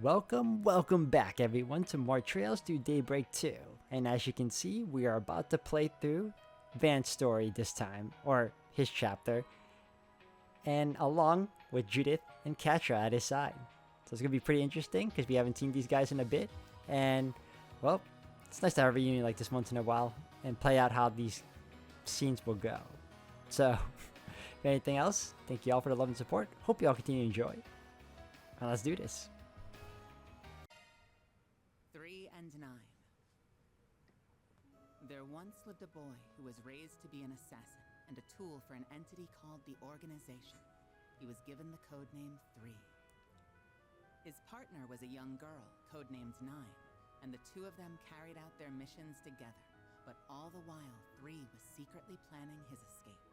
Welcome back everyone to more Trails to Daybreak 2. And as you can see, we are about to play through Van's story this time, or his chapter, and along with Judith and Katra at his side. So it's going to be pretty interesting because we haven't seen these guys in a bit. And, well, it's nice to have a reunion like this once in a while and play out how these scenes will go. So, if anything else, thank you all for the love and support. Hope you all continue to enjoy. And let's do this. 3 and 9. There once lived a boy who was raised to be an assassin and a tool for an entity called the Organization. He was given the codename 3. His partner was a young girl, codenamed 9, and the two of them carried out their missions together, but all the while 3 was secretly planning his escape.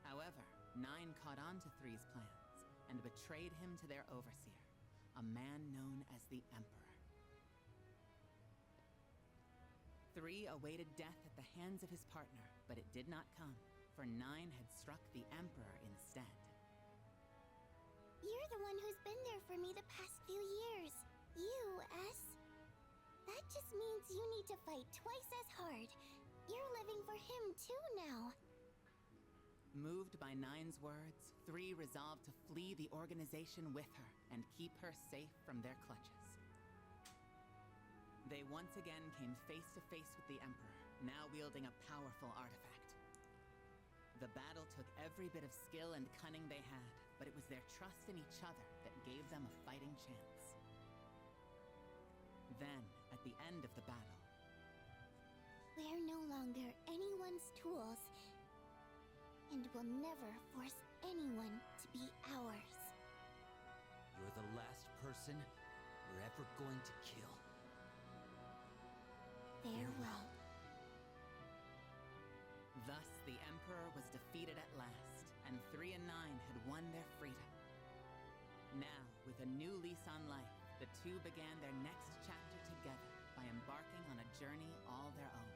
However, 9 caught on to 3's plans and betrayed him to their overseer, a man known as the Emperor. 3 awaited death at the hands of his partner, but it did not come, for 9 had struck the Emperor instead. You're the one who's been there for me the past few years. You, S. That just means you need to fight twice as hard. You're living for him too now. Moved by 9's words, 3 resolved to flee the Organization with her and keep her safe from their clutches. They once again came face to face with the Emperor, now wielding a powerful artifact. The battle took every bit of skill and cunning they had, but it was their trust in each other that gave them a fighting chance. Then, at the end of the battle, We're no longer anyone's tools, and will never force anyone to be ours. You're the last person we're ever going to kill. Farewell. thus the Emperor was defeated at last, and 3 and 9 had won their freedom. Now, with a new lease on life, the two began their next chapter together by embarking on a journey all their own.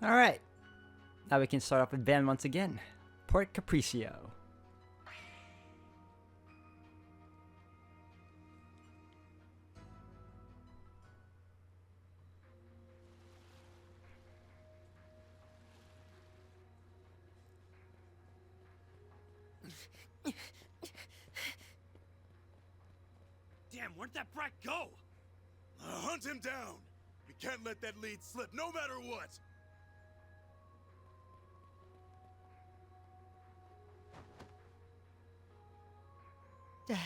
Alright, now we can start off with Van once again. Port Capriccio. Damn, where'd that brat go? Hunt him down! We can't let that lead slip, no matter what! Dad.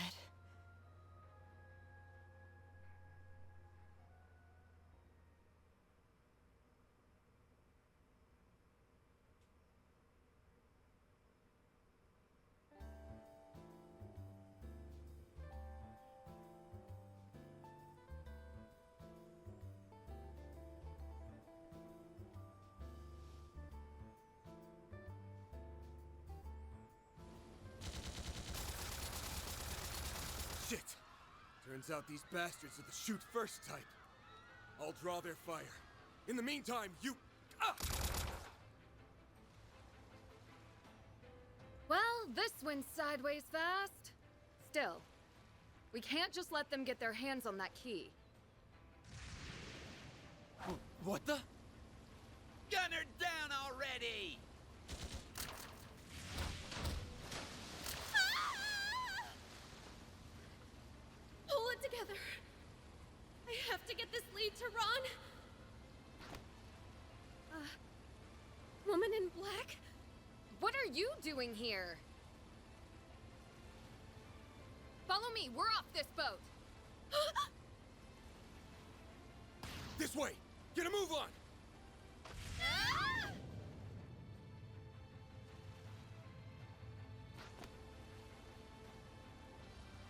Shit! Turns out these bastards are the shoot first type. I'll draw their fire. In the meantime, you... Ah! Well, this went sideways fast. Still, we can't just let them get their hands on that key. What the? Gun her down already! Pull it together. I have to get this lead to Ron. Woman in black? What are you doing here? Follow me, we're off this boat. This way! Get a move on!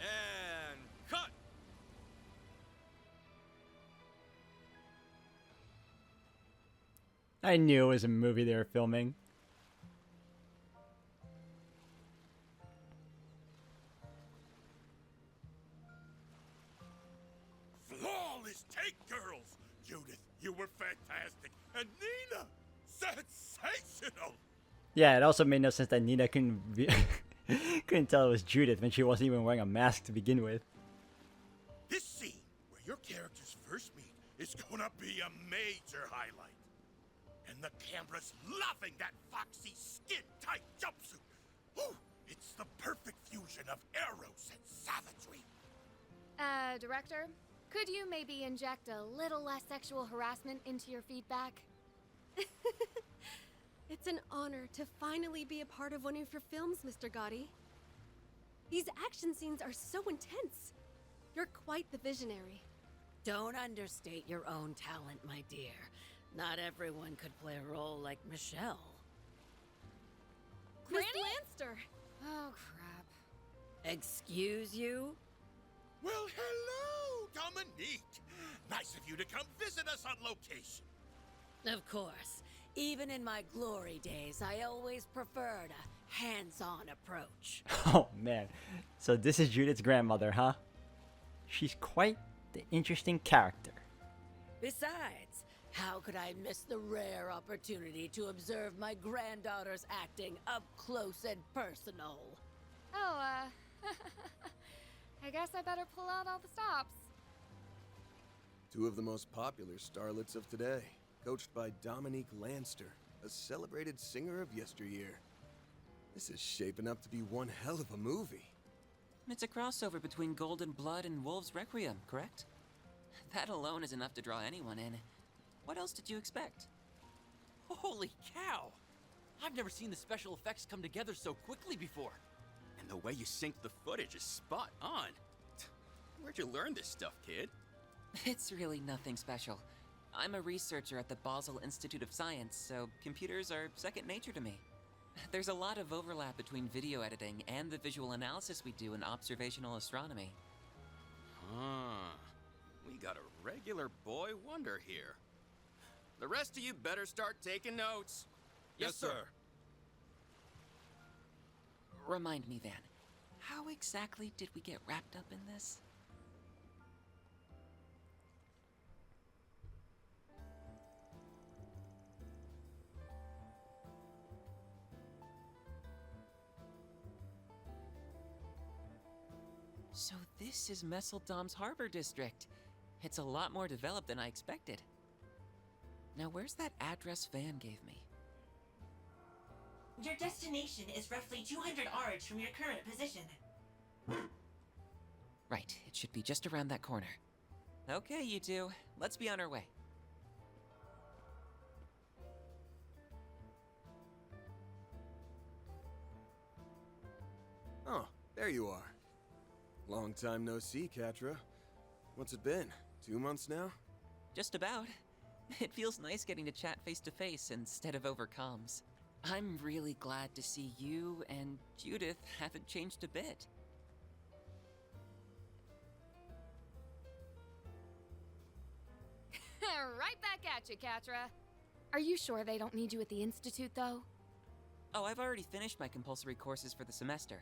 And cut! I knew it was a movie they were filming. Flawless take, girls! Judith, you were fantastic! And Nina, sensational! Yeah, it also made no sense that Nina couldn't tell it was Judith when she wasn't even wearing a mask to begin with. This scene, where your characters first meet, is gonna be a major highlight. And the camera's loving that foxy, skin-tight jumpsuit. Ooh, it's the perfect fusion of eros and savagery. Director, could you maybe inject a little less sexual harassment into your feedback? It's an honor to finally be a part of one of your films, Mr. Gotti. These action scenes are so intense. You're quite the visionary. Don't understate your own talent, my dear. Not everyone could play a role like Michelle. Miss Lanster! Oh, crap. Excuse you? Well, hello, Dominique. Nice of you to come visit us on location. Of course. Even in my glory days, I always preferred a hands-on approach. Oh man. So this is Judith's grandmother, huh? She's quite the interesting character. Besides, how could I miss the rare opportunity to observe my granddaughter's acting up close and personal? Oh, I guess I better pull out all the stops. Two of the most popular starlets of today, coached by Dominique Lanster, a celebrated singer of yesteryear. This is shaping up to be one hell of a movie. It's a crossover between Golden Blood and Wolves Requiem, correct? That alone is enough to draw anyone in. What else did you expect? Holy cow! I've never seen the special effects come together so quickly before. And the way you sync the footage is spot on. Where'd you learn this stuff, kid? It's really nothing special. I'm a researcher at the Basel Institute of Science, so computers are second nature to me. There's a lot of overlap between video editing and the visual analysis we do in observational astronomy. Huh. We got a regular boy wonder here. The rest of you better start taking notes. Yes, sir. Remind me, Van, how exactly did we get wrapped up in this? So this is Messeldam's harbor district. It's a lot more developed than I expected. Now where's that address Van gave me? Your destination is roughly 200 ards from your current position. Right, it should be just around that corner. Okay, you two, let's be on our way. Oh, there you are. Long time no see, Catra. What's it been? 2 months now? Just about. It feels nice getting to chat face to face instead of over comms. I'm really glad to see you and Judith haven't changed a bit. Right back at you, Catra. Are you sure they don't need you at the Institute, though? Oh, I've already finished my compulsory courses for the semester.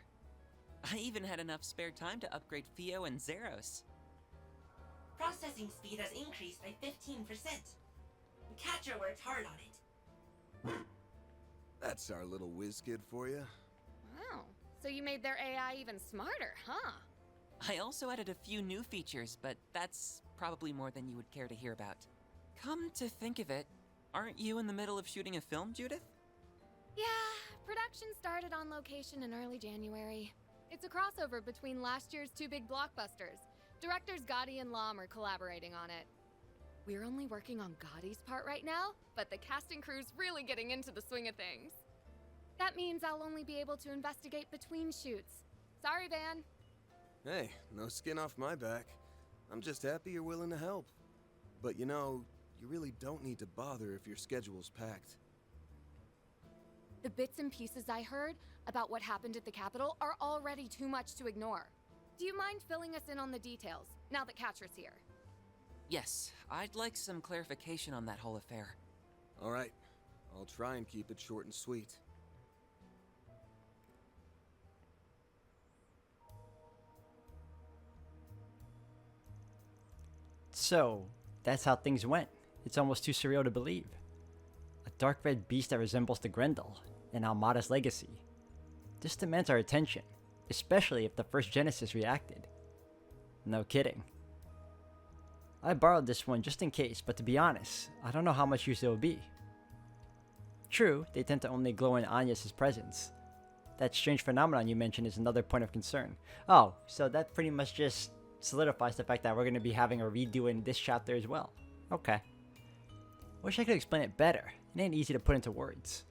I even had enough spare time to upgrade Theo and Zeros. Processing speed has increased by 15%. Catra worked hard on it. That's our little whiz kid for you. Wow. So you made their AI even smarter, huh? I also added a few new features, but that's probably more than you would care to hear about. Come to think of it, aren't you in the middle of shooting a film, Judith? Yeah, production started on location in early January. It's a crossover between last year's two big blockbusters. Directors Gotti and Lam are collaborating on it. We're only working on Gotti's part right now, but the casting crew's really getting into the swing of things. That means I'll only be able to investigate between shoots. Sorry, Van. Hey, no skin off my back. I'm just happy you're willing to help. But you know, you really don't need to bother if your schedule's packed. The bits and pieces I heard about what happened at the Capitol are already too much to ignore. Do you mind filling us in on the details, now that Catra's here? Yes, I'd like some clarification on that whole affair. All right, I'll try and keep it short and sweet. So, that's how things went. It's almost too surreal to believe. A dark red beast that resembles the Grendel, and Almada's legacy. This demands our attention, especially if the first Genesis reacted. No kidding. I borrowed this one just in case, but to be honest, I don't know how much use it will be. True, they tend to only glow in Agnes' presence. That strange phenomenon you mentioned is another point of concern. Oh, so that pretty much just solidifies the fact that we're going to be having a redo in this chapter as well. Okay. Wish I could explain it better. It ain't easy to put into words.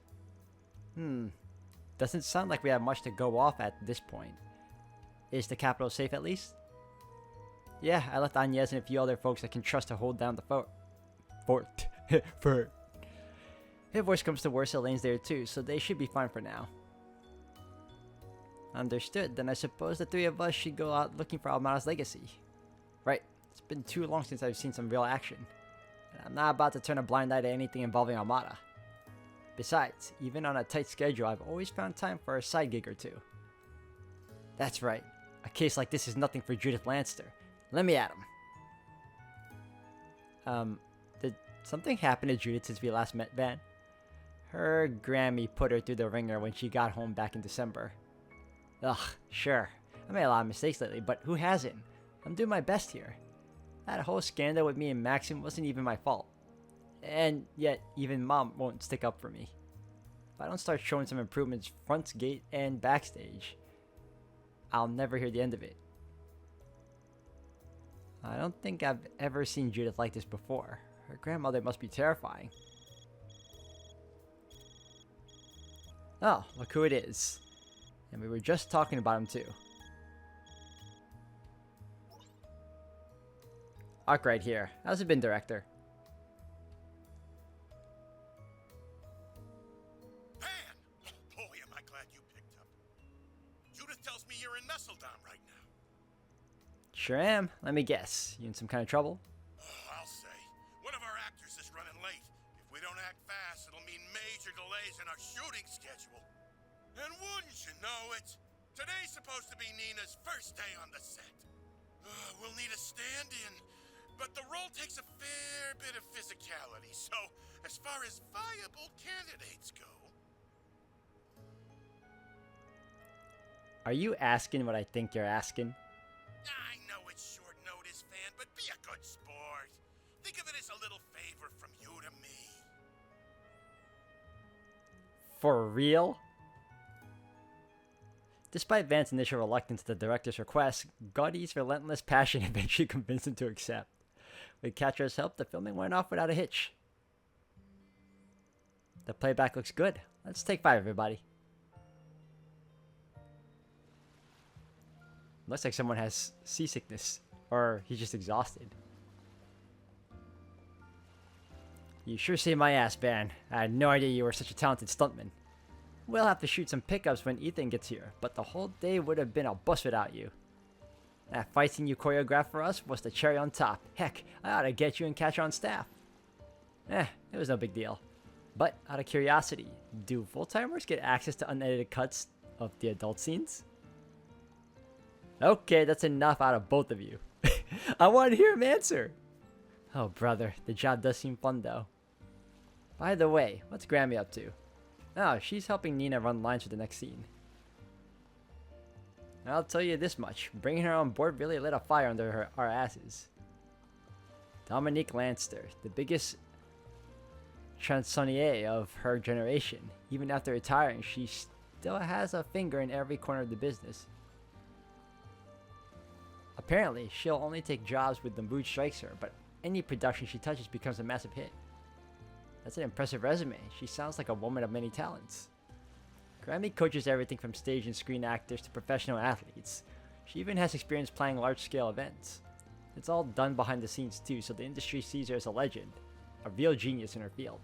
Doesn't sound like we have much to go off at this point. Is the capital safe at least? Yeah, I left Agnes and a few other folks I can trust to hold down the fort. Fort. If worse comes to worse, Elaine's there too, so they should be fine for now. Understood. Then I suppose the three of us should go out looking for Almada's legacy. Right. It's been too long since I've seen some real action. And I'm not about to turn a blind eye to anything involving Almada. Besides, even on a tight schedule, I've always found time for a side gig or two. That's right. A case like this is nothing for Judith Lanster. Let me at him. Did something happen to Judith since we last met, Van? Her Grammy put her through the ringer when she got home back in December. Ugh, sure. I made a lot of mistakes lately, but who hasn't? I'm doing my best here. That whole scandal with me and Maxim wasn't even my fault. And yet, even Mom won't stick up for me. If I don't start showing some improvements front gate and backstage, I'll never hear the end of it. I don't think I've ever seen Judith like this before. Her grandmother must be terrifying. Oh, look who it is. And we were just talking about him too. Arkwright here. How's it been, Director? Pan! Boy, am I glad you picked up. Judith tells me you're in Messeldam right now. Sure am. Let me guess. You in some kind of trouble? Oh, I'll say. One of our actors is running late. If we don't act fast, it'll mean major delays in our shooting schedule. And wouldn't you know it? Today's supposed to be Nina's first day on the set. We'll need a stand-in, but the role takes a fair bit of physicality, so as far as viable candidates go... Are you asking what I think you're asking? I know it's short notice, Fan, but be a good sport. Think of it as a little favor from you to me. For real? Despite Van's initial reluctance to the director's request, Gaudy's relentless passion eventually convinced him to accept. With Catra's help, the filming went off without a hitch. The playback looks good. Let's take 5, everybody. Looks like someone has seasickness, or he's just exhausted. You sure saved my ass, Van. I had no idea you were such a talented stuntman. We'll have to shoot some pickups when Ethan gets here, but the whole day would have been a bust without you. That fight scene you choreographed for us was the cherry on top. Heck, I ought to get you and Catcher on staff. It was no big deal. But, out of curiosity, do full-timers get access to unedited cuts of the adult scenes? Okay, that's enough out of both of you. I want to hear him answer. Oh, brother, the job does seem fun, though. By the way, what's Grammy up to? Oh, she's helping Nina run lines for the next scene. I'll tell you this much, bringing her on board really lit a fire under our asses. Dominique Lanster, the biggest chansonnier of her generation. Even after retiring, she still has a finger in every corner of the business. Apparently, she'll only take jobs when the mood strikes her, but any production she touches becomes a massive hit. That's an impressive resume. She sounds like a woman of many talents. Grammy coaches everything from stage and screen actors to professional athletes. She even has experience planning large-scale events. It's all done behind the scenes too, so the industry sees her as a legend, a real genius in her field.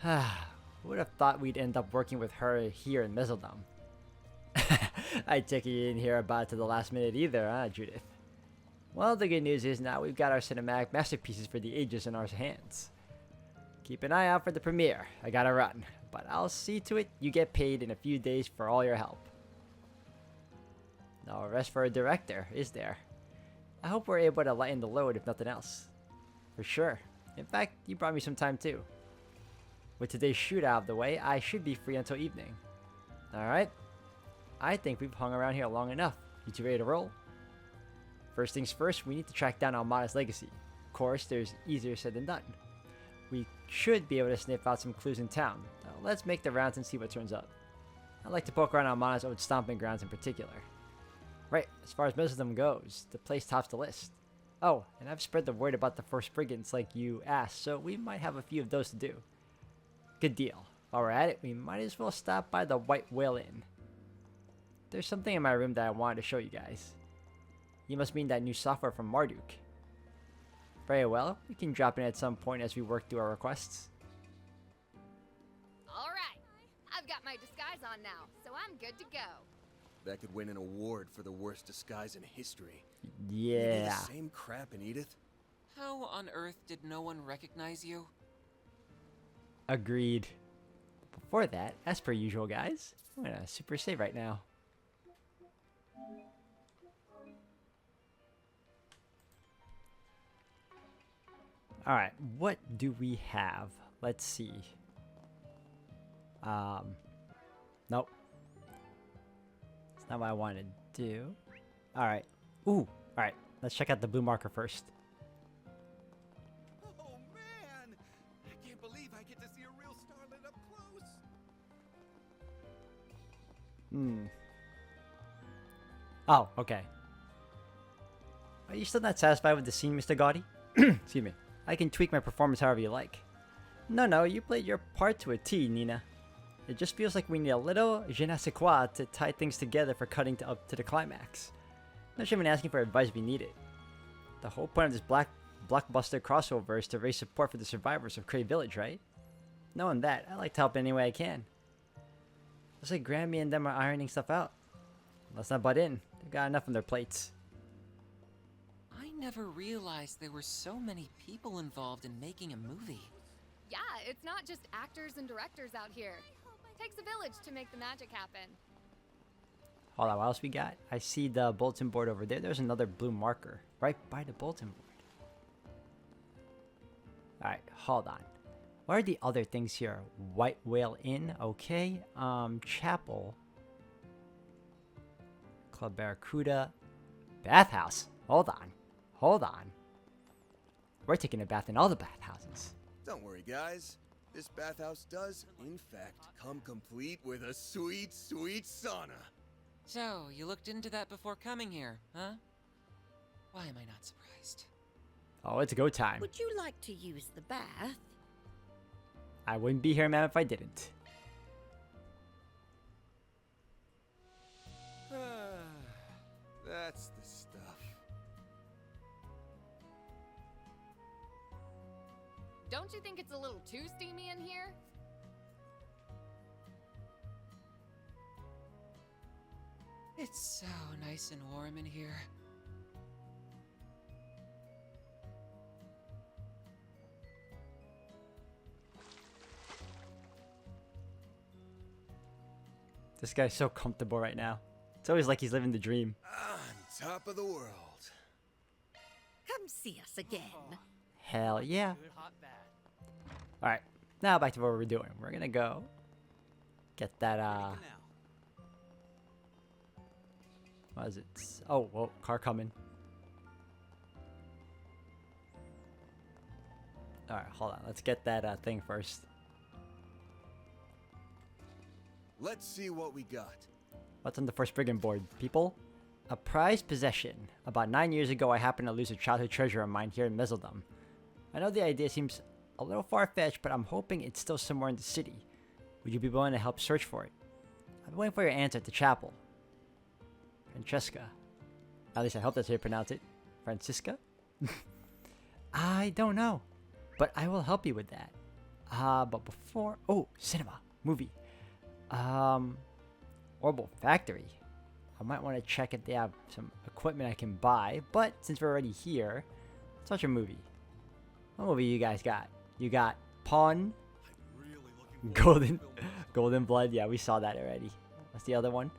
Who would have thought we'd end up working with her here in Messeldam? I take it you didn't hear about it to the last minute either, huh, Judith? Well, the good news is now we've got our cinematic masterpieces for the ages in our hands. Keep an eye out for the premiere. I gotta run, but I'll see to it you get paid in a few days for all your help. No rest for a director, is there? I hope we're able to lighten the load if nothing else. For sure. In fact, you brought me some time too. With today's shoot out of the way, I should be free until evening. Alright. I think we've hung around here long enough. You two ready to roll? First things first, we need to track down Almada's legacy. Of course, there's easier said than done. We should be able to sniff out some clues in town. Now, let's make the rounds and see what turns up. I'd like to poke around Almada's old stomping grounds in particular. Right, as far as Messeldam goes, the place tops the list. Oh, and I've spread the word about the First Brigands like you asked, so we might have a few of those to do. Good deal. While we're at it, we might as well stop by the White Whale Inn. There's something in my room that I wanted to show you guys. You must mean that new software from Marduk. Very well, we can drop in at some point as we work through our requests. Alright, I've got my disguise on now, so I'm good to go. That could win an award for the worst disguise in history. Yeah. Maybe the same crap in Edith? How on earth did no one recognize you? Agreed. Before that, as per usual, guys, I'm gonna super save right now. Alright, what do we have? Let's see. Nope. That's not what I wanted to do. Alright. Ooh, alright. Let's check out the blue marker first. Oh man! I can't believe I get to see a real starlet up close. Oh, okay. Are you still not satisfied with the scene, Mr. Gotti? Excuse me. I can tweak my performance however you like. No, you played your part to a T, Nina. It just feels like we need a little je ne sais quoi to tie things together for cutting up to the climax. Not even asking for advice if you need it. The whole point of this blockbuster crossover is to raise support for the survivors of Cray Village, right? Knowing that, I like to help any way I can. Looks like Grammy and them are ironing stuff out. Let's not butt in. They've got enough on their plates. I never realized there were so many people involved in making a movie. Yeah, it's not just actors and directors out here. Takes a village to make the magic happen. Hold on, what else we got? I see the bulletin board over there. There's another blue marker right by the bulletin board. Alright, hold on. What are the other things here? White Whale Inn, okay. Chapel. Club Barracuda. Bathhouse. Hold on. We're taking a bath in all the bathhouses. Don't worry, guys. This bathhouse does, in fact, come complete with a sweet, sweet sauna. So, you looked into that before coming here, huh? Why am I not surprised? Oh, it's go time. Would you like to use the bath? I wouldn't be here, ma'am, if I didn't. That's the stuff. Don't you think it's a little too steamy in here? It's so nice and warm in here. This guy's so comfortable right now. It's always like he's living the dream. On top of the world. Come see us again. Hell yeah. Alright, now back to what we're doing. We're gonna go get that, what is it? Oh, whoa, car coming. Alright, hold on. Let's get that thing first. Let's see what we got. What's on the First Brigand board, people? A prized possession. About 9 years ago, I happened to lose a childhood treasure of mine here in Messeldam. I know the idea seems a little far-fetched, but I'm hoping it's still somewhere in the city. Would you be willing to help search for it? I've been waiting for your answer at the chapel. Francesca. At least I hope that's how you pronounce it. Francisca? I don't know. But I will help you with that. But before... Oh, cinema. Movie. Orbital Factory. I might want to check if they have some equipment I can buy. But since we're already here, let's watch a movie. What movie you guys got? You got Pawn, Golden Blood. Yeah, we saw that already. What's the other one?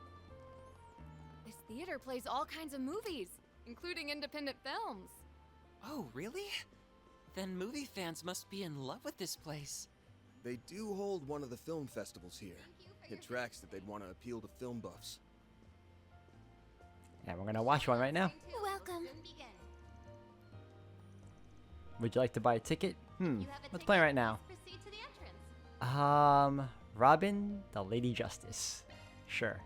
This theater plays all kinds of movies, including independent films. Oh, really? Then movie fans must be in love with this place. They do hold one of the film festivals here. It tracks that they'd want to appeal to film buffs. And we're gonna watch one right now. Welcome. Would you like to buy a ticket? Let's play right now. Proceed to the entrance. Robin, the Lady Justice. Sure.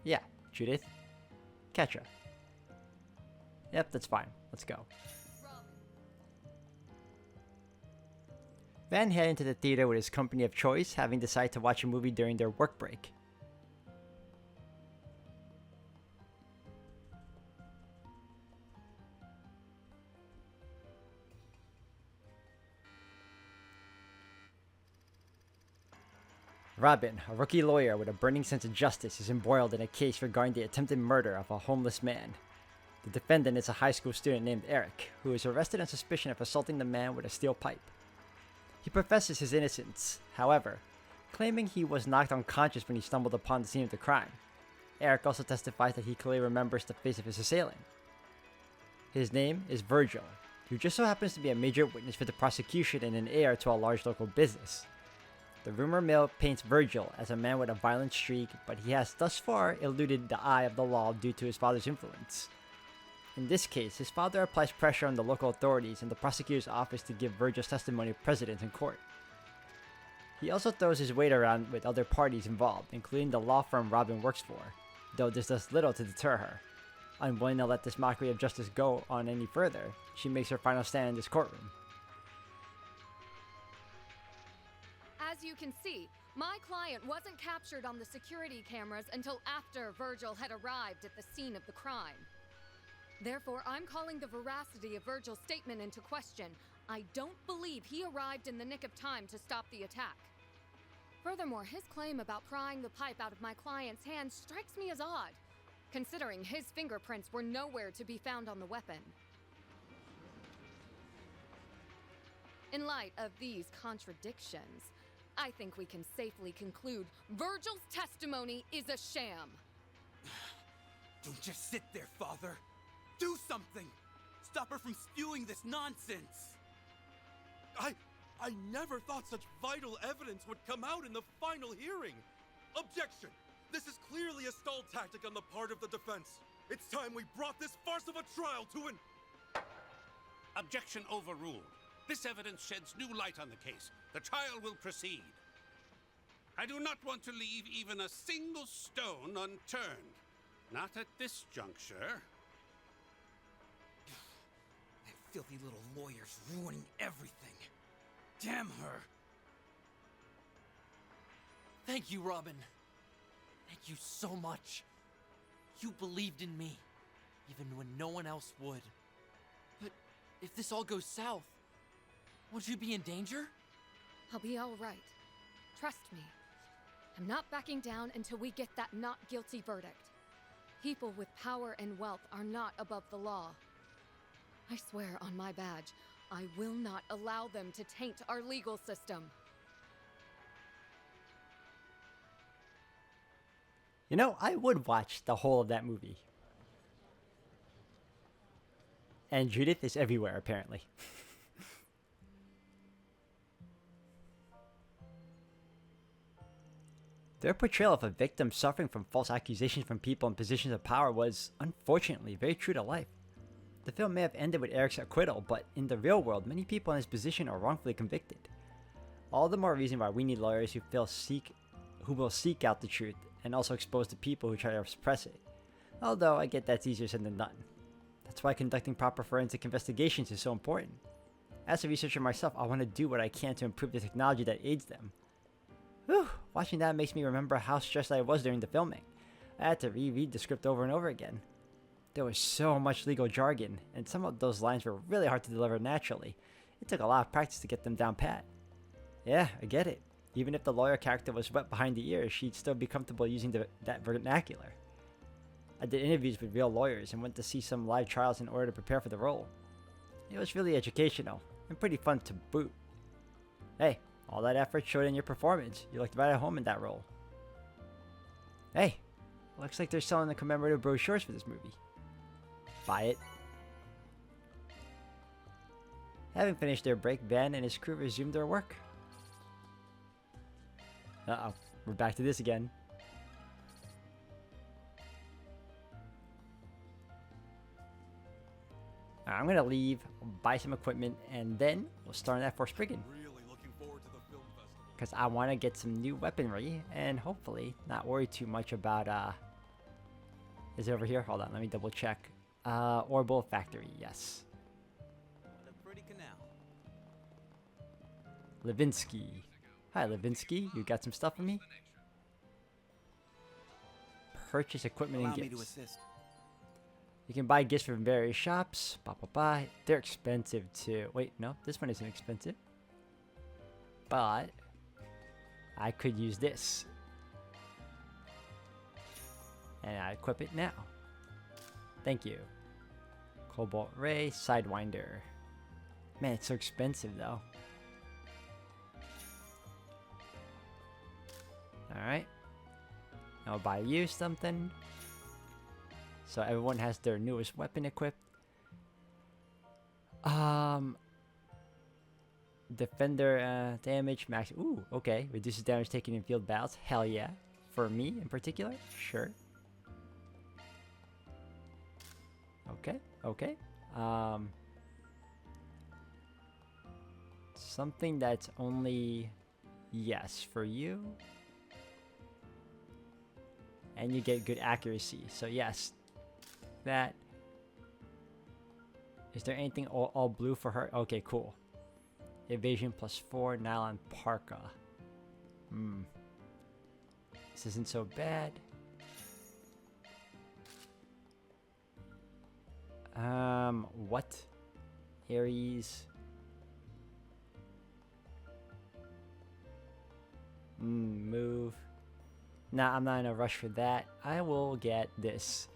Yeah, Judith. Ketra. Yep, that's fine. Let's go. Van head into the theater with his company of choice, having decided to watch a movie during their work break. Robin, a rookie lawyer with a burning sense of justice, is embroiled in a case regarding the attempted murder of a homeless man. The defendant is a high school student named Eric, who is arrested on suspicion of assaulting the man with a steel pipe. He professes his innocence, however, claiming he was knocked unconscious when he stumbled upon the scene of the crime. Eric also testifies that he clearly remembers the face of his assailant. His name is Virgil, who just so happens to be a major witness for the prosecution and an heir to a large local business. The rumor mill paints Virgil as a man with a violent streak, but he has thus far eluded the eye of the law due to his father's influence. In this case, his father applies pressure on the local authorities and the prosecutor's office to give Virgil's testimony of precedence in court. He also throws his weight around with other parties involved, including the law firm Robin works for, though this does little to deter her. Unwilling to let this mockery of justice go on any further, she makes her final stand in this courtroom. As you can see, my client wasn't captured on the security cameras until after Virgil had arrived at the scene of the crime. Therefore, I'm calling the veracity of Virgil's statement into question. I don't believe he arrived in the nick of time to stop the attack. Furthermore, his claim about prying the pipe out of my client's hand strikes me as odd, considering his fingerprints were nowhere to be found on the weapon. In light of these contradictions, I think we can safely conclude Virgil's testimony is a sham. Don't just sit there, Father. Do something! Stop her from spewing this nonsense! I never thought such vital evidence would come out in the final hearing! Objection! This is clearly a stall tactic on the part of the defense. It's time we brought this farce of a trial to an... Objection overruled. This evidence sheds new light on the case. The trial will proceed. I do not want to leave even a single stone unturned. Not at this juncture. That filthy little lawyer's ruining everything. Damn her. Thank you, Robin. Thank you so much. You believed in me, even when no one else would. But if this all goes south, won't you be in danger? I'll be all right. Trust me. I'm not backing down until we get that not guilty verdict. People with power and wealth are not above the law. I swear on my badge, I will not allow them to taint our legal system. You know, I would watch the whole of that movie. And Judith is everywhere, apparently. Their portrayal of a victim suffering from false accusations from people in positions of power was, unfortunately, very true to life. The film may have ended with Eric's acquittal, but in the real world, many people in his position are wrongfully convicted. All the more reason why we need lawyers who will seek out the truth and also expose the people who try to suppress it. Although I get that's easier said than done. That's why conducting proper forensic investigations is so important. As a researcher myself, I want to do what I can to improve the technology that aids them. Whew, watching that makes me remember how stressed I was during the filming. I had to reread the script over and over again. There was so much legal jargon, and some of those lines were really hard to deliver naturally. It took a lot of practice to get them down pat. Yeah, I get it. Even if the lawyer character was wet behind the ears, she'd still be comfortable using that vernacular. I did interviews with real lawyers and went to see some live trials in order to prepare for the role. It was really educational, and pretty fun to boot. Hey, all that effort showed in your performance. You looked right at home in that role. Hey, looks like they're selling the commemorative brochures for this movie. Buy it. Having finished their break, Van and his crew resumed their work. Uh-oh, we're back to this again. Alright, I'm gonna leave, buy some equipment, and then we'll start on that for Spriggan. Really looking forward to the film festival. Because I want to get some new weaponry, and hopefully not worry too much about, is it over here? Hold on, let me double check. Orbital Factory, yes. What a pretty canal. Levinsky. Hi, Levinsky. You got some stuff for me? Purchase equipment Allow and me to gifts. assist. You can buy gifts from various shops. Bye. They're expensive too. Wait, no, this one isn't expensive. But I could use this. And I equip it now. Thank you. Cobalt Ray, Sidewinder. Man, it's so expensive though. Alright. I'll buy you something. So everyone has their newest weapon equipped. Defender damage max. Ooh, okay. Reduces damage taken in field battles. Hell yeah. For me in particular? Sure. Okay. Something that's only yes for you. And you get good accuracy. So yes. That. Is there anything all blue for her? Okay, cool. Evasion +4, nylon parka. This isn't so bad. What? Aries. Move. Nah, I'm not in a rush for that. I will get this.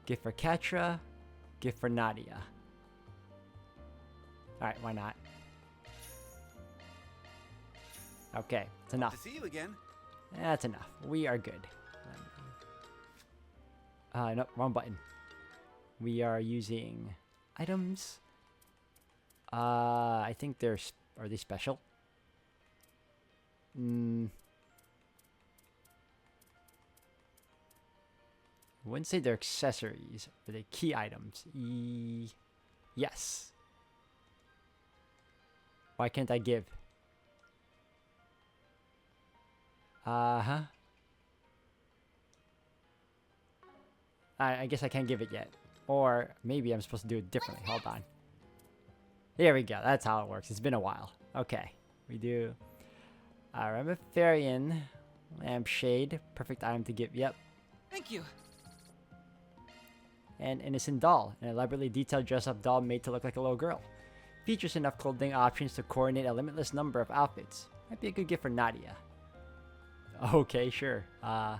Gift for Katra. Gift for Nadia. Alright, why not? Okay, it's enough. To see you again. That's enough. We are good. No, wrong button. We are using items. I think are they special? I wouldn't say they're accessories. Are they key items? Yes. Why can't I give? I guess I can't give it yet. Or maybe I'm supposed to do it differently. Hold on. There we go. That's how it works. It's been a while. Okay. We do Ramifarian Lampshade. Perfect item to give. Yep. Thank you. And Innocent Doll. An elaborately detailed dress-up doll made to look like a little girl. Features enough clothing options to coordinate a limitless number of outfits. Might be a good gift for Nadia. Okay, sure. Wonder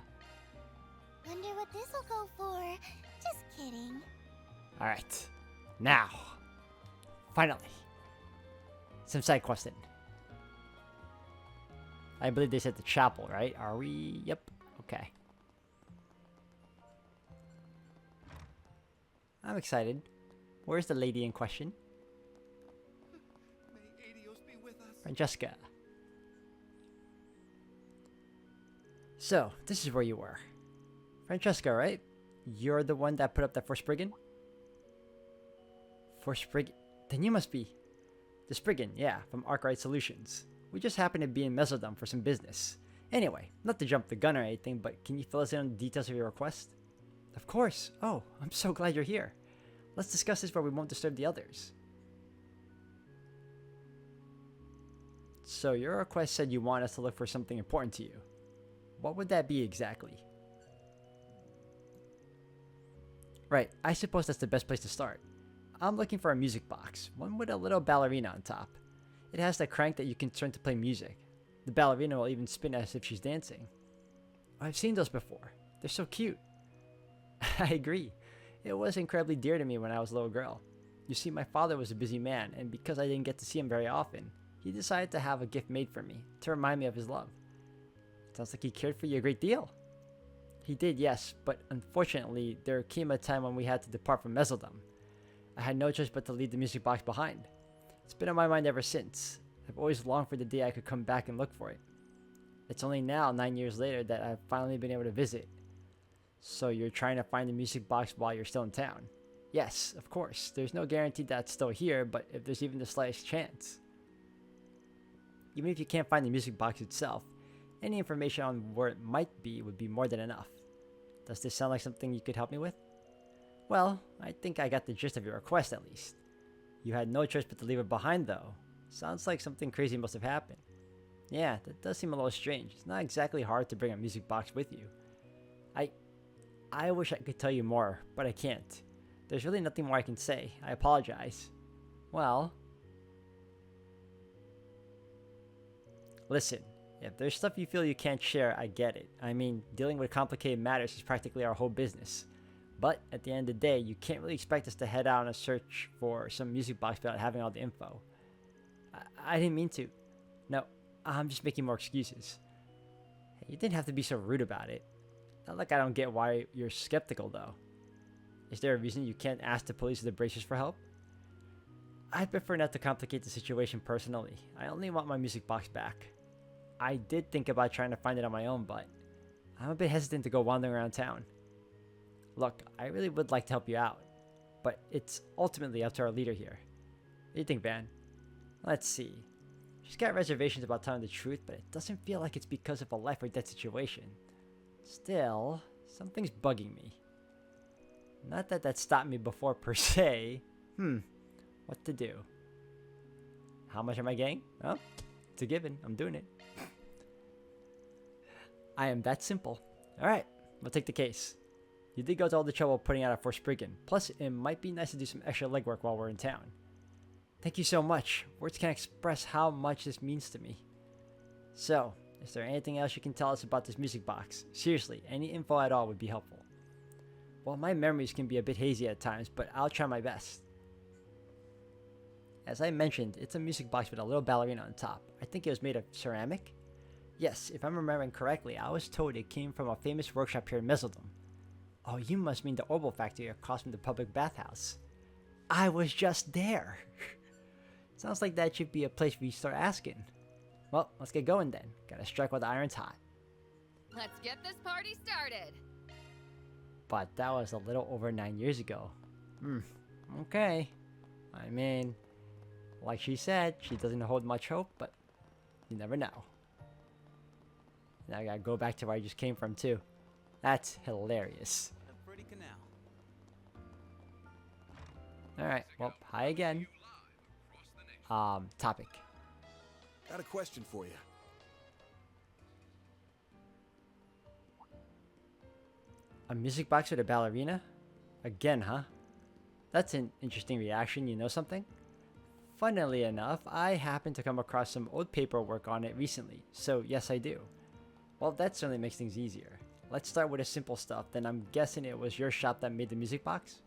what this'll go for. Just kidding. Alright. Now. Finally. Some side questing. I believe they said the chapel, right? Are we? Yep. Okay. I'm excited. Where's the lady in question? May Adios be with us. Francesca. So, this is where you were. Francesca, right? You're the one that put up that for Spriggan? For Spriggan? Then you must be. The Spriggan, yeah, from Arkwright Solutions. We just happened to be in Messeldam for some business. Anyway, not to jump the gun or anything, but can you fill us in on the details of your request? Of course. Oh, I'm so glad you're here. Let's discuss this where we won't disturb the others. So your request said you want us to look for something important to you. What would that be exactly? Right, I suppose that's the best place to start. I'm looking for a music box, one with a little ballerina on top. It has the crank that you can turn to play music. The ballerina will even spin as if she's dancing. I've seen those before. They're so cute. I agree. It was incredibly dear to me when I was a little girl. You see, my father was a busy man, and because I didn't get to see him very often, he decided to have a gift made for me to remind me of his love. Sounds like he cared for you a great deal. He did, yes, but unfortunately, there came a time when we had to depart from Messeldam. I had no choice but to leave the music box behind. It's been on my mind ever since. I've always longed for the day I could come back and look for it. It's only now, 9 years later, that I've finally been able to visit. So you're trying to find the music box while you're still in town? Yes, of course. There's no guarantee that it's still here, but if there's even the slightest chance. Even if you can't find the music box itself, any information on where it might be would be more than enough. Does this sound like something you could help me with? Well, I think I got the gist of your request at least. You had no choice but to leave it behind though. Sounds like something crazy must have happened. Yeah, that does seem a little strange. It's not exactly hard to bring a music box with you. I wish I could tell you more, but I can't. There's really nothing more I can say. I apologize. Well, listen, if there's stuff you feel you can't share, I get it. I mean, dealing with complicated matters is practically our whole business. But at the end of the day, you can't really expect us to head out on a search for some music box without having all the info. I didn't mean to. No, I'm just making more excuses. Hey, you didn't have to be so rude about it. Not like I don't get why you're skeptical, though. Is there a reason you can't ask the police or the bracers for help? I'd prefer not to complicate the situation personally. I only want my music box back. I did think about trying to find it on my own, but I'm a bit hesitant to go wandering around town. Look, I really would like to help you out, but it's ultimately up to our leader here. What do you think, Van? Let's see. She's got reservations about telling the truth, but it doesn't feel like it's because of a life or death situation. Still, something's bugging me. Not that that stopped me before per se. What to do? How much am I getting? Well, it's a given. I'm doing it. I am that simple. Alright, we'll take the case. You did go to all the trouble of putting out a Forspriggan. Plus, it might be nice to do some extra legwork while we're in town. Thank you so much. Words can't express how much this means to me. So, is there anything else you can tell us about this music box? Seriously, any info at all would be helpful. Well, my memories can be a bit hazy at times, but I'll try my best. As I mentioned, it's a music box with a little ballerina on top. I think it was made of ceramic? Yes, if I'm remembering correctly, I was told it came from a famous workshop here in Messeldam. Oh, you must mean the Orbital Factory across from the public bathhouse. I was just there! Sounds like that should be a place we start asking. Well, let's get going then. Gotta strike while the iron's hot. Let's get this party started! But that was a little over 9 years ago. Okay. I mean, like she said, she doesn't hold much hope, but you never know. Now I gotta go back to where I just came from too. That's hilarious. A pretty canal. Alright, well, hi again. Topic. Got a question for you. A music box with a ballerina? Again, huh? That's an interesting reaction, you know something? Funnily enough, I happened to come across some old paperwork on it recently, so yes I do. Well, that certainly makes things easier. Let's start with the simple stuff, then I'm guessing it was your shop that made the music box?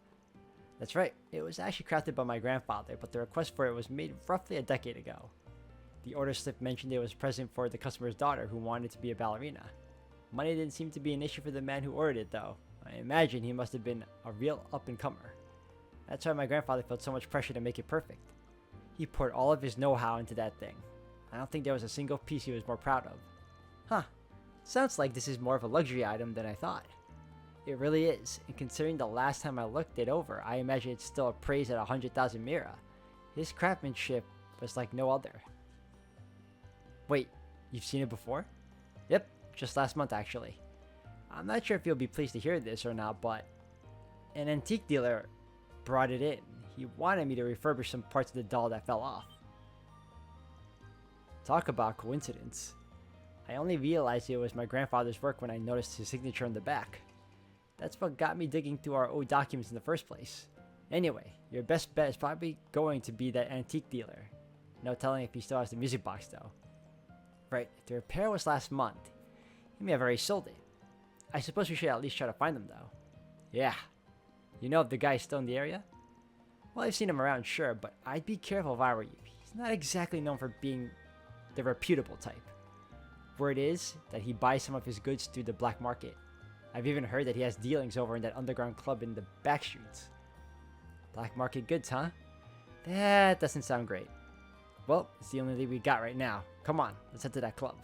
That's right, it was actually crafted by my grandfather, but the request for it was made roughly a decade ago. The order slip mentioned it was a present for the customer's daughter who wanted to be a ballerina. Money didn't seem to be an issue for the man who ordered it though. I imagine he must have been a real up-and-comer. That's why my grandfather felt so much pressure to make it perfect. He poured all of his know-how into that thing. I don't think there was a single piece he was more proud of. Huh. Sounds like this is more of a luxury item than I thought. It really is, and considering the last time I looked it over, I imagine it's still appraised at 100,000 mira. His craftsmanship was like no other. Wait, you've seen it before? Yep, just last month actually. I'm not sure if you'll be pleased to hear this or not, but an antique dealer brought it in. He wanted me to refurbish some parts of the doll that fell off. Talk about coincidence. I only realized it was my grandfather's work when I noticed his signature on the back. That's what got me digging through our old documents in the first place. Anyway, your best bet is probably going to be that antique dealer. No telling if he still has the music box though. Right, if the repair was last month, he may have already sold it. I suppose we should at least try to find them though. Yeah. You know if the guy is still in the area? Well, I've seen him around, sure, but I'd be careful if I were you. He's not exactly known for being the reputable type. Word is that he buys some of his goods through the black market. I've even heard that he has dealings over in that underground club in the back streets. Black market goods, huh? That doesn't sound great. Well, it's the only lead we got right now. Come on, let's head to that club.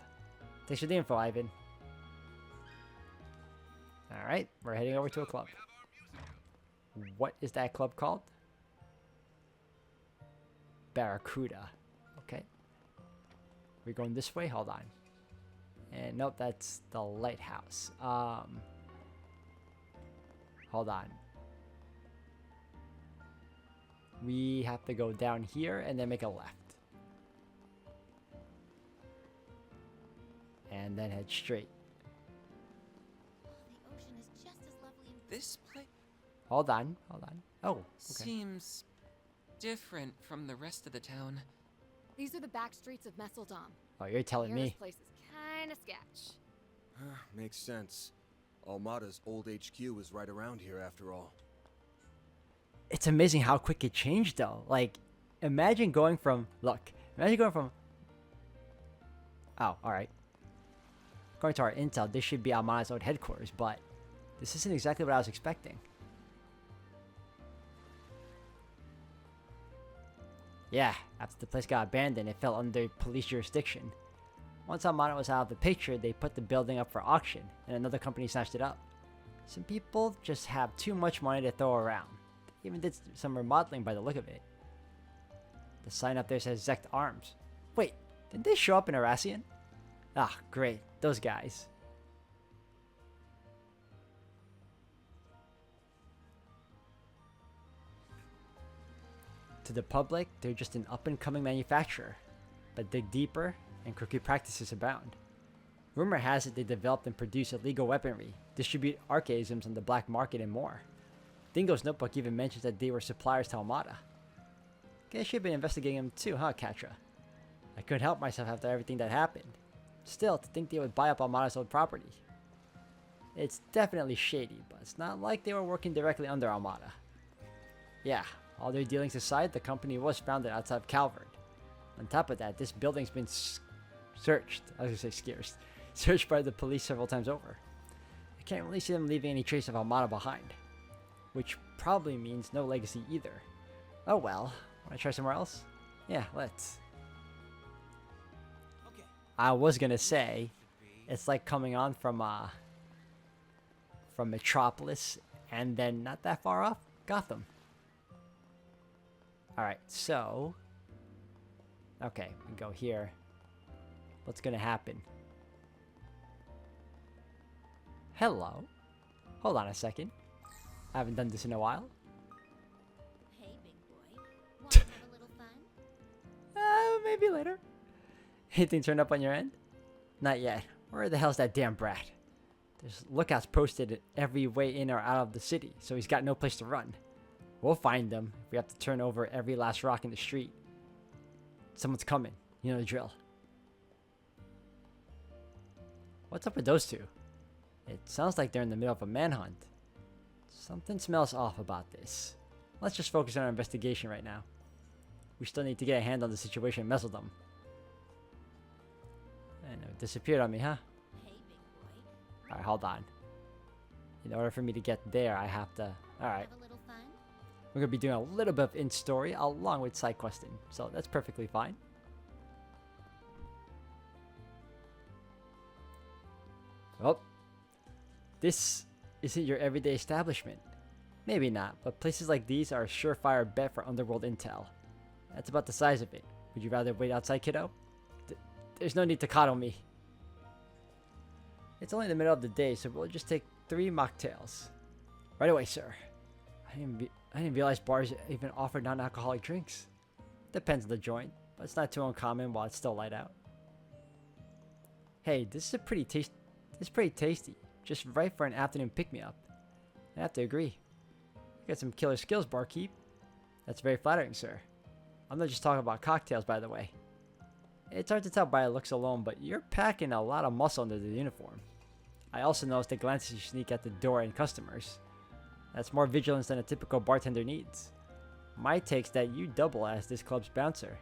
Thanks for the info, Ivan. Alright, we're heading over to a club. What is that club called? Barracuda. Okay. We're going this way? Hold on. And nope, that's the lighthouse. Hold on. We have to go down here and then make a left. And then head straight. The ocean is just as lovely in This place Hold on. Oh, okay. seems different from the rest of the town. These are the back streets of Messeldam. Oh, you're telling This me. place is kinda sketch. Makes sense. Almada's old HQ was right around here after all. It's amazing how quick it changed though. Like, imagine going from oh, alright. According to our intel, this should be Almada's old headquarters, but this isn't exactly what I was expecting. Yeah, after the place got abandoned, it fell under police jurisdiction. Once Almada was out of the picture, they put the building up for auction, and another company snatched it up. Some people just have too much money to throw around. They even did some remodeling by the look of it. The sign up there says Zect Arms. Wait, didn't they show up in Arassian? Ah, great. Those guys. To the public, they're just an up-and-coming manufacturer. But dig deeper, and crooked practices abound. Rumor has it they developed and produce illegal weaponry, distribute archaisms on the black market, and more. Dingo's notebook even mentions that they were suppliers to Almada. Guess you've been investigating them too, huh, Katra? I couldn't help myself after everything that happened. Still, to think they would buy up Almada's old property. It's definitely shady, but it's not like they were working directly under Almada. Yeah, all their dealings aside, the company was founded outside of Calvert. On top of that, this building's been searched. I was gonna say scarce. Searched by the police several times over. I can't really see them leaving any trace of Almada behind. Which probably means no legacy either. Oh well. Wanna try somewhere else? Yeah, let's. Okay. I was gonna say, it's like coming on from Metropolis and then not that far off, Gotham. Alright, so okay, we go here. What's gonna happen? Hello. Hold on a second. I haven't done this in a while. Hey, big boy. Want to have a little fun? Maybe later. Anything turned up on your end? Not yet. Where the hell's that damn brat? There's lookouts posted every way in or out of the city, so he's got no place to run. We'll find him if we have to turn over every last rock in the street. Someone's coming. You know the drill. What's up with those two? It sounds like they're in the middle of a manhunt. Something smells off about this. Let's just focus on our investigation right now. We still need to get a hand on the situation in Messeldam. And it disappeared on me, huh? Hey, big boy. Alright, hold on. In order for me to get there, I have to... Alright. Have a little fun? We're going to be doing a little bit of in-story along with side questing. So that's perfectly fine. Oh. This isn't your everyday establishment. Maybe not, but places like these are a surefire bet for underworld intel. That's about the size of it. Would you rather wait outside, kiddo? There's no need to coddle me. It's only the middle of the day, so we'll just take 3 mocktails. Right away, sir. I didn't realize bars even offer non-alcoholic drinks. Depends on the joint, but it's not too uncommon while it's still light out. Hey, this is pretty tasty. Just right for an afternoon pick-me-up. I have to agree. You got some killer skills, barkeep. That's very flattering, sir. I'm not just talking about cocktails, by the way. It's hard to tell by looks alone, but you're packing a lot of muscle under the uniform. I also noticed the glances you sneak at the door and customers. That's more vigilance than a typical bartender needs. My take's that you double as this club's bouncer.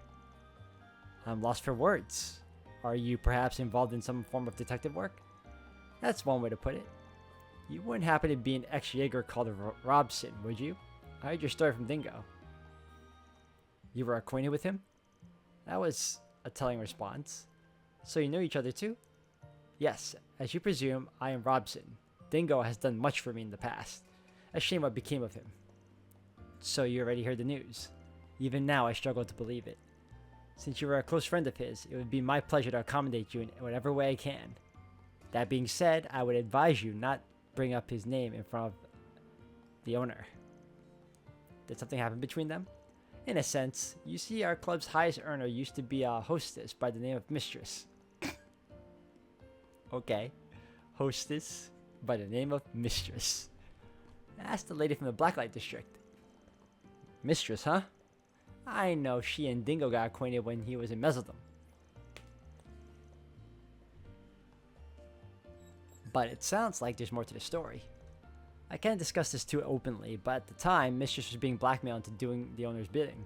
I'm lost for words. Are you perhaps involved in some form of detective work? That's one way to put it. You wouldn't happen to be an ex-Jaeger called Robson, would you? I heard your story from Dingo. You were acquainted with him? That was a telling response. So you know each other too? Yes, as you presume, I am Robson. Dingo has done much for me in the past. A shame what became of him. So you already heard the news. Even now, I struggle to believe it. Since you are a close friend of his, it would be my pleasure to accommodate you in whatever way I can. That being said, I would advise you not bring up his name in front of the owner. Did something happen between them? In a sense, you see, our club's highest earner used to be a hostess by the name of Mistress. Okay, hostess by the name of Mistress. That's the lady from the Blacklight District. Mistress, huh? I know she and Dingo got acquainted when he was in Messeldam. But it sounds like there's more to the story. I can't discuss this too openly, but at the time, Mistress was being blackmailed into doing the owner's bidding.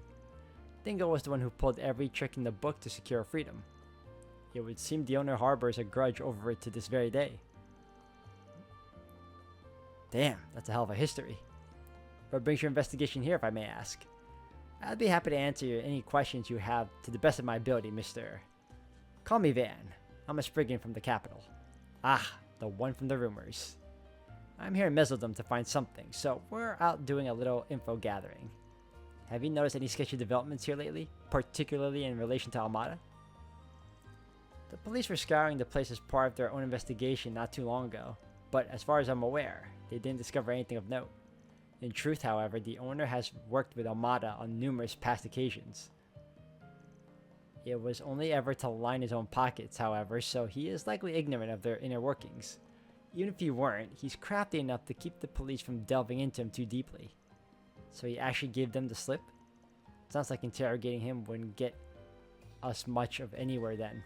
Dingo was the one who pulled every trick in the book to secure freedom. It would seem the owner harbors a grudge over it to this very day. Damn, that's a hell of a history. What brings your investigation here, if I may ask? I'd be happy to answer any questions you have to the best of my ability, Mr. Call me Van. I'm a Spriggan from the capital. Ah, the one from the rumors. I'm here in Messeldam to find something, so we're out doing a little info gathering. Have you noticed any sketchy developments here lately, particularly in relation to Almada? The police were scouring the place as part of their own investigation not too long ago, but as far as I'm aware, they didn't discover anything of note. In truth, however, the owner has worked with Almada on numerous past occasions. It was only ever to line his own pockets, however, so he is likely ignorant of their inner workings. Even if he weren't, he's crafty enough to keep the police from delving into him too deeply. So he actually gave them the slip? Sounds like interrogating him wouldn't get us much of anywhere then.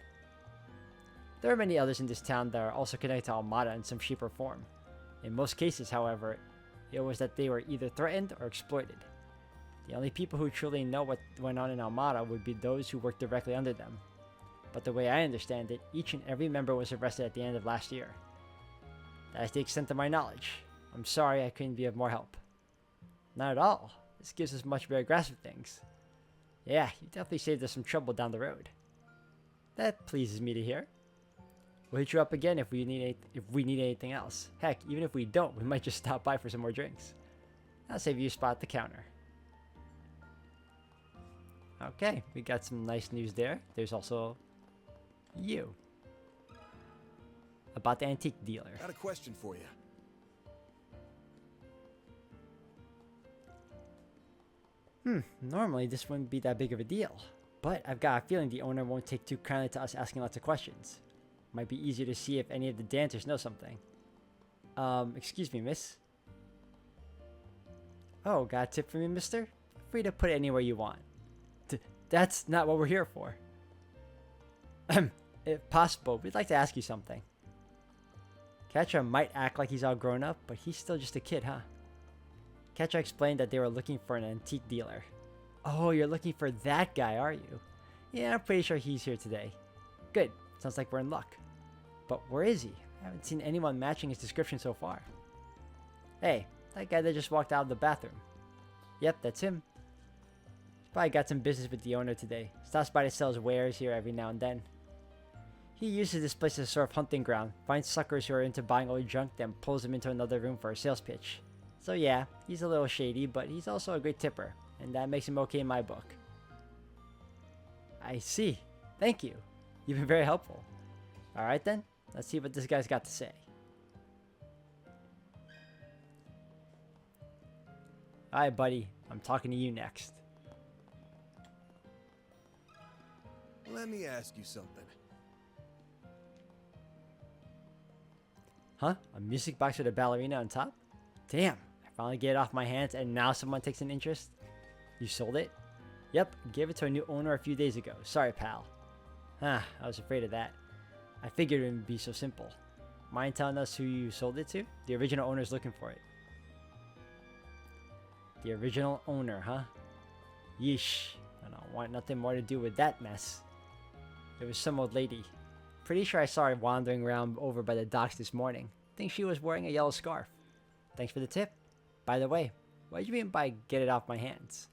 There are many others in this town that are also connected to Almada in some shape or form. In most cases, however, it was that they were either threatened or exploited. The only people who truly know what went on in Almada would be those who worked directly under them. But the way I understand it, each and every member was arrested at the end of last year. That is the extent of my knowledge. I'm sorry I couldn't be of more help. Not at all. This gives us much better grasp of things. Yeah, you definitely saved us some trouble down the road. That pleases me to hear. We'll hit you up again if we need anything else. Heck, even if we don't, we might just stop by for some more drinks. I'll save you a spot at the counter. Okay, we got some nice news there. There's also you. About the antique dealer. Got a question for you. Normally this wouldn't be that big of a deal. But I've got a feeling the owner won't take too kindly to us asking lots of questions. Might be easier to see if any of the dancers know something. Excuse me, miss? Oh, got a tip for me, mister? Feel free to put it anywhere you want. That's not what we're here for. If possible, we'd like to ask you something. Ketra might act like he's all grown up, but he's still just a kid, huh? Ketra explained that they were looking for an antique dealer. Oh, you're looking for that guy, are you? Yeah, I'm pretty sure he's here today. Good. Sounds like we're in luck. But where is he? I haven't seen anyone matching his description so far. Hey, that guy that just walked out of the bathroom. Yep, that's him. He's probably got some business with the owner today. Stops by to sell his wares here every now and then. He uses this place as a sort of hunting ground, finds suckers who are into buying old junk, then pulls them into another room for a sales pitch. So yeah, he's a little shady, but he's also a great tipper, and that makes him okay in my book. I see. Thank you. You've been very helpful. Alright then, let's see what this guy's got to say. Alright buddy, I'm talking to you next. Let me ask you something. Huh? A music box with a ballerina on top? Damn, I finally get it off my hands and now someone takes an interest? You sold it? Yep, gave it to a new owner a few days ago. Sorry, pal. I was afraid of that. I figured it wouldn't be so simple. Mind telling us who you sold it to? The original owner's looking for it. The original owner, huh? Yeesh. I don't want nothing more to do with that mess. It was some old lady. Pretty sure I saw her wandering around over by the docks this morning. Think she was wearing a yellow scarf. Thanks for the tip. By the way, what did you mean by get it off my hands?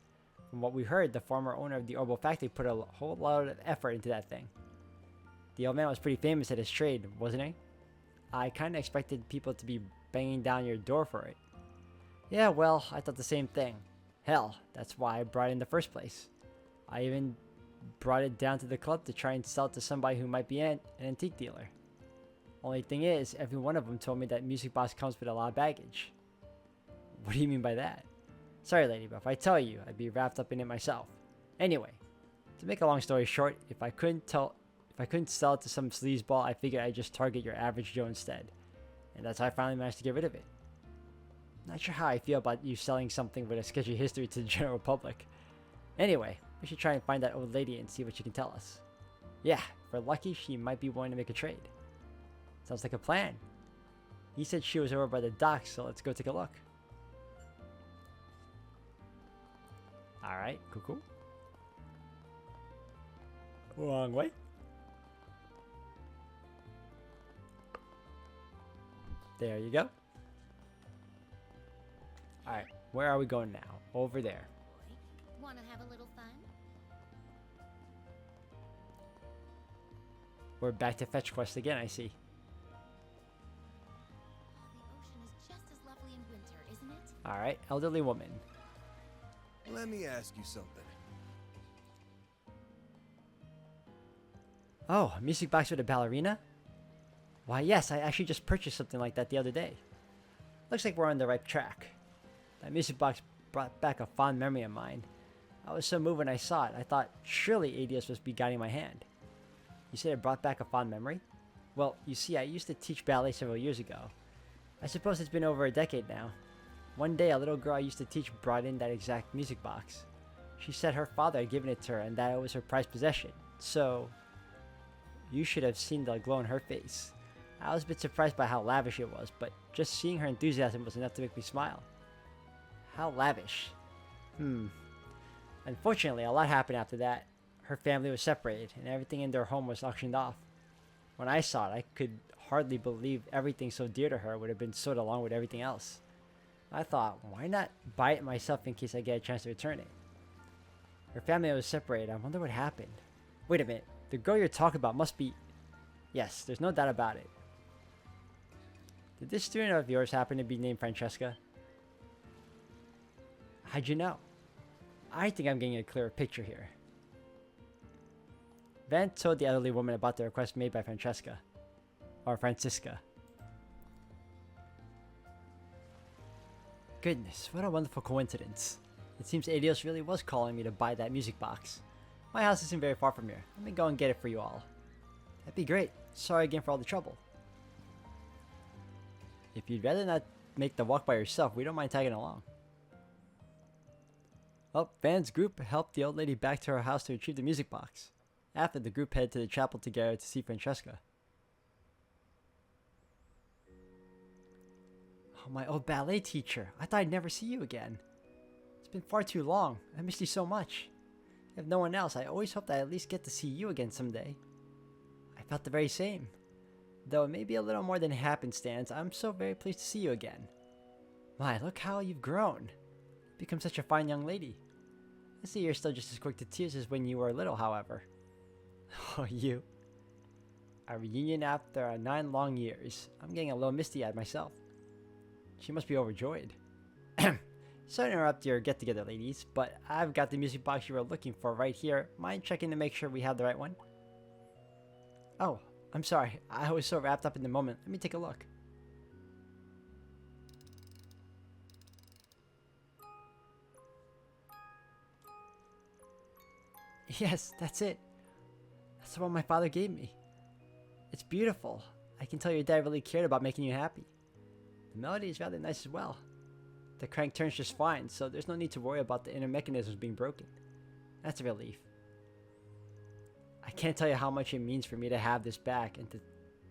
From what we heard, the former owner of the Orbo factory put a whole lot of effort into that thing. The old man was pretty famous at his trade, wasn't he? I kinda expected people to be banging down your door for it. Yeah, well, I thought the same thing. Hell, that's why I brought it in the first place. I even brought it down to the club to try and sell it to somebody who might be an antique dealer. Only thing is, every one of them told me that music box comes with a lot of baggage. What do you mean by that? Sorry, lady, but if I tell you, I'd be wrapped up in it myself. Anyway, to make a long story short, if I couldn't sell it to some sleazeball, I figured I'd just target your average Joe instead. And that's how I finally managed to get rid of it. Not sure how I feel about you selling something with a sketchy history to the general public. Anyway, we should try and find that old lady and see what she can tell us. Yeah, if we're lucky, she might be willing to make a trade. Sounds like a plan. He said she was over by the docks, so let's go take a look. Alright, cool. Wrong way. There you go. Alright, where are we going now? Over there. Wanna have a little fun? We're back to fetch quest again, I see. The ocean is just as lovely in winter, isn't it? Alright, elderly woman. Let me ask you something. Oh, a music box with a ballerina? Why, yes, I actually just purchased something like that the other day. Looks like we're on the right track. That music box brought back a fond memory of mine. I was so moved when I saw it, I thought surely ADS must be guiding my hand. You said it brought back a fond memory? Well, you see, I used to teach ballet several years ago. I suppose it's been over a decade now. One day, a little girl I used to teach brought in that exact music box. She said her father had given it to her and that it was her prized possession. So, you should have seen the glow on her face. I was a bit surprised by how lavish it was, but just seeing her enthusiasm was enough to make me smile. How lavish? Unfortunately, a lot happened after that. Her family was separated, and everything in their home was auctioned off. When I saw it, I could hardly believe everything so dear to her would have been sold along with everything else. I thought, why not buy it myself in case I get a chance to return it? Her family was separated. I wonder what happened. Wait a minute. The girl you're talking about must be... Yes, there's no doubt about it. Did this student of yours happen to be named Francesca? How'd you know? I think I'm getting a clearer picture here. Van told the elderly woman about the request made by Francesca. Or Francisca. Goodness, what a wonderful coincidence. It seems Adios really was calling me to buy that music box. My house isn't very far from here. Let me go and get it for you all. That'd be great. Sorry again for all the trouble. If you'd rather not make the walk by yourself, we don't mind tagging along. Well, Van's group helped the old lady back to her house to retrieve the music box. After, the group headed to the chapel together to see Francesca. Oh, my old ballet teacher. I thought I'd never see you again. It's been far too long. I missed you so much. If no one else, I always hoped I'd at least get to see you again someday. I felt the very same. Though it may be a little more than happenstance, I'm so very pleased to see you again. My, look how you've grown. You've become such a fine young lady. I see you're still just as quick to tears as when you were little, however. Oh, you. A reunion after 9 long years. I'm getting a little misty-eyed myself. She must be overjoyed. Sorry to interrupt your get-together, ladies, but I've got the music box you were looking for right here. Mind checking to make sure we have the right one? Oh, I'm sorry. I was so wrapped up in the moment. Let me take a look. Yes, that's it. That's the one my father gave me. It's beautiful. I can tell your dad really cared about making you happy. The melody is rather nice as well. The crank turns just fine, so there's no need to worry about the inner mechanisms being broken. That's a relief. I can't tell you how much it means for me to have this back, and to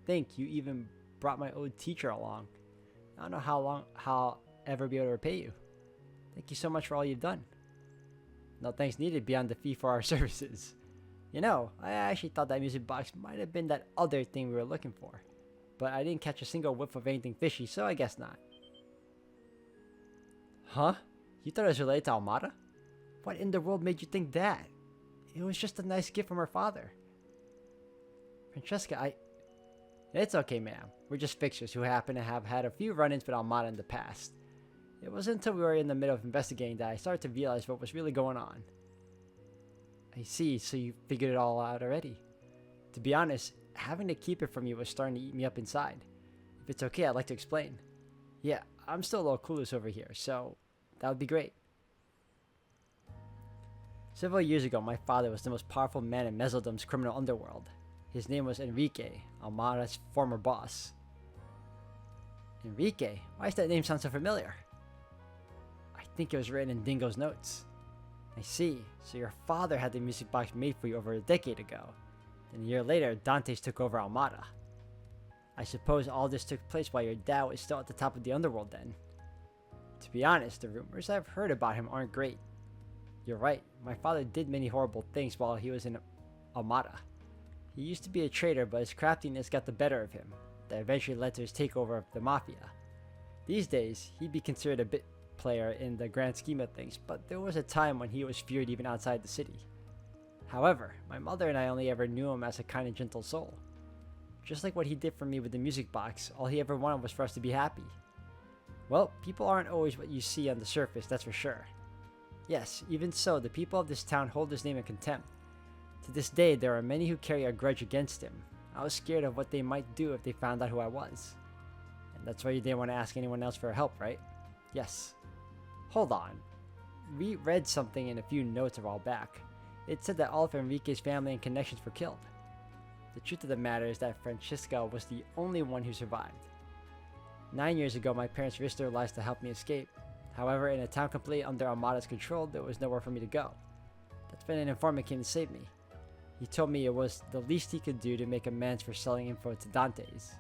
think you even brought my old teacher along. I don't know how I'll ever be able to repay you. Thank you so much for all you've done. No thanks needed beyond the fee for our services. You know, I actually thought that music box might have been that other thing we were looking for. But I didn't catch a single whiff of anything fishy, so I guess not. Huh? You thought it was related to Almada? What in the world made you think that? It was just a nice gift from her father. Francesca, It's okay, ma'am. We're just fixers who happen to have had a few run-ins with Armada in the past. It wasn't until we were in the middle of investigating that I started to realize what was really going on. I see, so you figured it all out already. To be honest, having to keep it from you was starting to eat me up inside. If it's okay, I'd like to explain. Yeah, I'm still a little clueless over here, so that would be great. Several years ago, my father was the most powerful man in Messeldam's criminal underworld. His name was Enrique, Armada's former boss. Enrique? Why does that name sound so familiar? I think it was written in Dingo's notes. I see, so your father had the music box made for you over a decade ago. And a year later, Dante's took over Armada. I suppose all this took place while your dad was still at the top of the underworld then. To be honest, the rumors I've heard about him aren't great. You're right, my father did many horrible things while he was in Armada. He used to be a traitor, but his craftiness got the better of him. That eventually led to his takeover of the Mafia. These days, he'd be considered a bit player in the grand scheme of things, but there was a time when he was feared even outside the city. However, my mother and I only ever knew him as a kind and gentle soul. Just like what he did for me with the music box, all he ever wanted was for us to be happy. Well, people aren't always what you see on the surface, that's for sure. Yes, even so, the people of this town hold his name in contempt. To this day, there are many who carry a grudge against him. I was scared of what they might do if they found out who I was. And that's why you didn't want to ask anyone else for help, right? Yes. Hold on. We read something in a few notes a while back. It said that all of Enrique's family and connections were killed. The truth of the matter is that Francesca was the only one who survived. 9 years ago, my parents risked their lives to help me escape. However, in a town completely under Armada's control, there was nowhere for me to go. That's when an informant came to save me. He told me it was the least he could do to make amends for selling info to Dante's.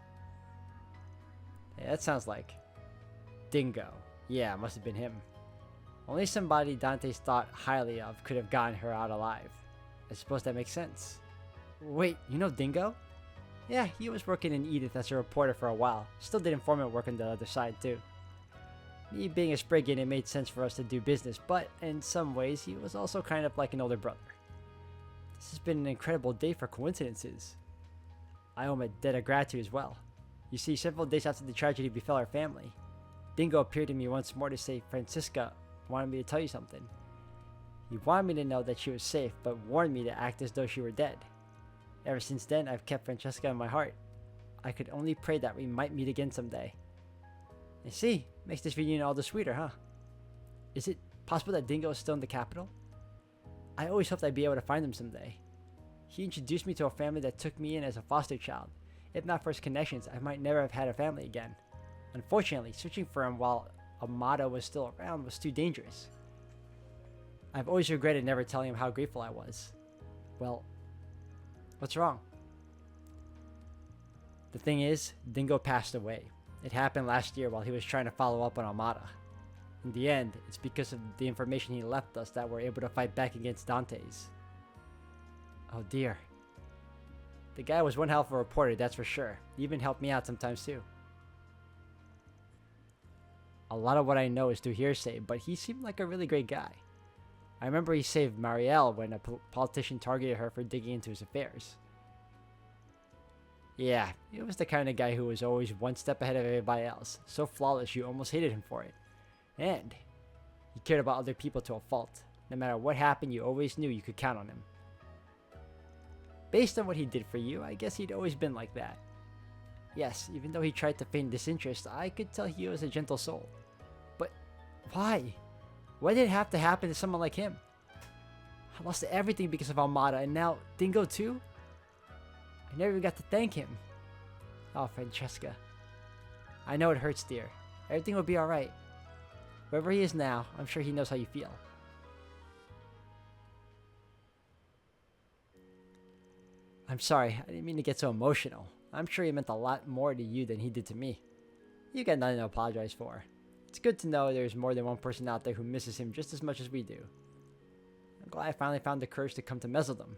Hey, that sounds like Dingo. Yeah, it must have been him. Only somebody Dante's thought highly of could have gotten her out alive. I suppose that makes sense. Wait, you know Dingo? Yeah, he was working in Edith as a reporter for a while. Still did informant work on the other side too. Me being a Spriggan, it made sense for us to do business, but in some ways, he was also kind of like an older brother. This has been an incredible day for coincidences. I owe him a debt of gratitude as well. You see, several days after the tragedy befell our family, Dingo appeared to me once more to say Francisca wanted me to tell you something. He wanted me to know that she was safe, but warned me to act as though she were dead. Ever since then, I've kept Francesca in my heart. I could only pray that we might meet again someday. I see. Makes this reunion all the sweeter, huh? Is it possible that Dingo is still in the capital? I always hoped I'd be able to find him someday. He introduced me to a family that took me in as a foster child. If not for his connections, I might never have had a family again. Unfortunately, switching for him while Armada was still around was too dangerous. I've always regretted never telling him how grateful I was. Well, what's wrong? The thing is, Dingo passed away. It happened last year while he was trying to follow up on Armada. In the end, it's because of the information he left us that we're able to fight back against Dante's. Oh dear. The guy was one hell of a reporter, that's for sure. He even helped me out sometimes too. A lot of what I know is through hearsay, but he seemed like a really great guy. I remember he saved Marielle when a politician targeted her for digging into his affairs. Yeah, he was the kind of guy who was always one step ahead of everybody else, so flawless you almost hated him for it. And he cared about other people to a fault. No matter what happened, you always knew you could count on him. Based on what he did for you, I guess he'd always been like that. Yes, even though he tried to feign disinterest, I could tell he was a gentle soul. But why? Why did it have to happen to someone like him? I lost everything because of Armada, and now Dingo too? I never even got to thank him. Oh, Francesca. I know it hurts, dear. Everything will be alright. Wherever he is now, I'm sure he knows how you feel. I'm sorry, I didn't mean to get so emotional. I'm sure he meant a lot more to you than he did to me. You got nothing to apologize for. It's good to know there's more than one person out there who misses him just as much as we do. I'm glad I finally found the courage to come to Messeldam.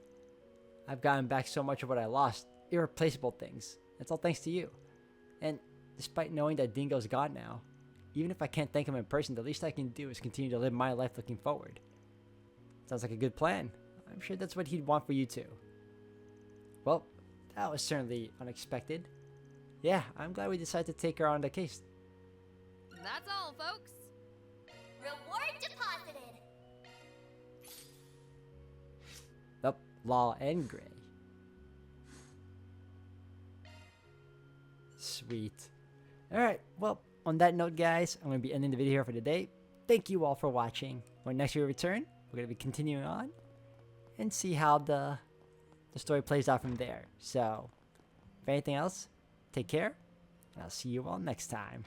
I've gotten back so much of what I lost, irreplaceable things. It's all thanks to you. And despite knowing that Dingo's gone now, even if I can't thank him in person, the least I can do is continue to live my life looking forward. Sounds like a good plan. I'm sure that's what he'd want for you too. Well, that was certainly unexpected. Yeah, I'm glad we decided to take her on the case. That's all, folks. Reward deposited. Nope, Law and Gray. Sweet. Alright, well, on that note, guys, I'm going to be ending the video here for today. Thank you all for watching. When next we return, we're going to be continuing on and see how the story plays out from there. So, if anything else, take care, and I'll see you all next time.